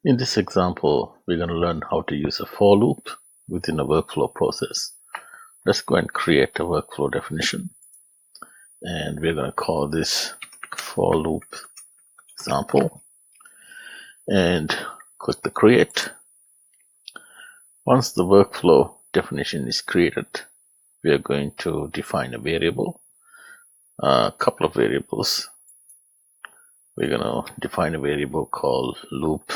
In this example, we're going to learn how to use a for loop within a workflow process. Let's go and create a workflow definition. And we're going to call this for loop example. And click the create. Once the workflow definition is created, we are going to define a variable, a couple of variables. We're going to define a variable called loop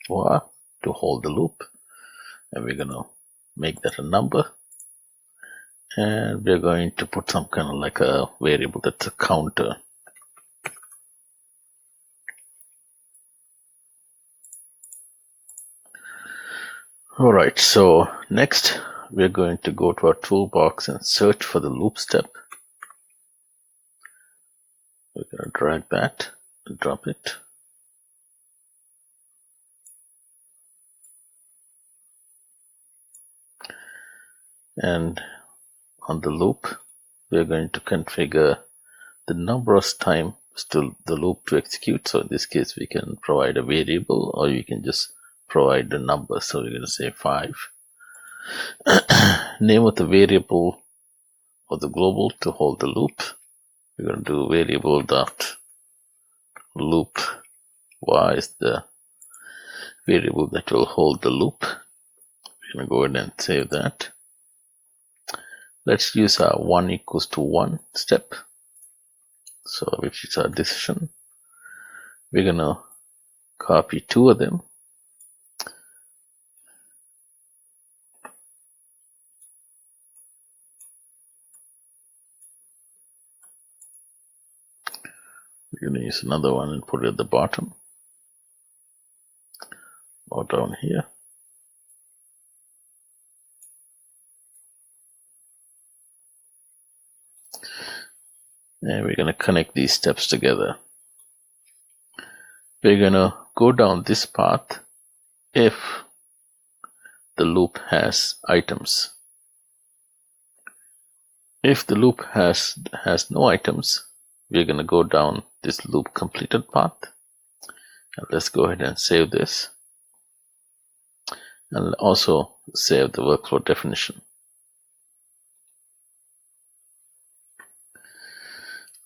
var to hold the loop, and we're going to make that a number, and we're going to put some kind of like a variable that's a counter. Alright, so next we're going to go to our toolbox and search for the loop step. We're going to drag that and drop it. And on the loop, we're going to configure the number of times still the loop to execute. So in this case, we can provide a variable, or you can just provide the number. So we're going to say 5. Name of the variable or the global to hold the loop. We're going to do variable dot loop var is the variable that will hold the loop. We're going to go ahead and save that. Let's use our 1 equals to 1 step. So which is our decision. We're going to copy 2 of them. We're going to use another one and put it at the bottom or down here. And we're going to connect these steps together. We're going to go down this path if the loop has items. If the loop has no items, we're going to go down this loop completed path. And let's go ahead and save this. And also save the workflow definition.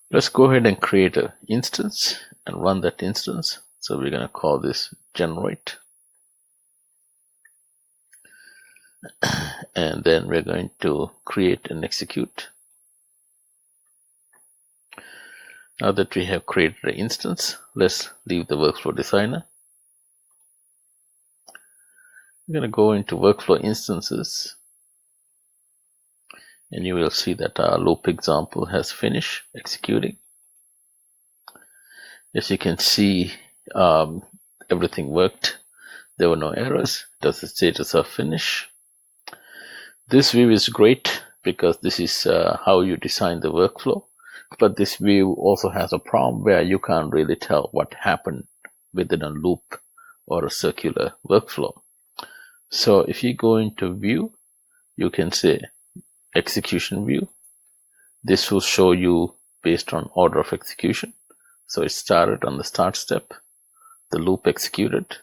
Let's go ahead and create an instance and run that instance. So we're going to call this generate. And then we're going to create and execute. Now that we have created an instance, let's leave the workflow designer. We're going to go into workflow instances, and you will see that our loop example has finished executing. As you can see, everything worked. There were no errors. Does the status of finish. This view is great because this is how you design the workflow. But this view also has a problem where you can't really tell what happened within a loop or a circular workflow. So if you go into view, you can say execution view. This will show you based on order of execution. So it started on the start step, the loop executed,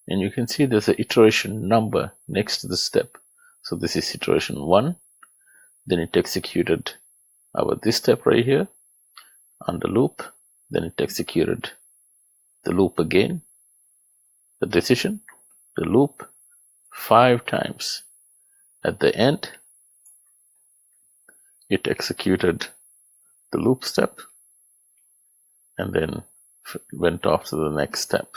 and you can see there's an iteration number next to the step. So this is iteration 1. Then it executed this step right here on the loop. Then it executed the loop again, the decision, the loop 5 times. At the end, it executed the loop step and then went off to the next step.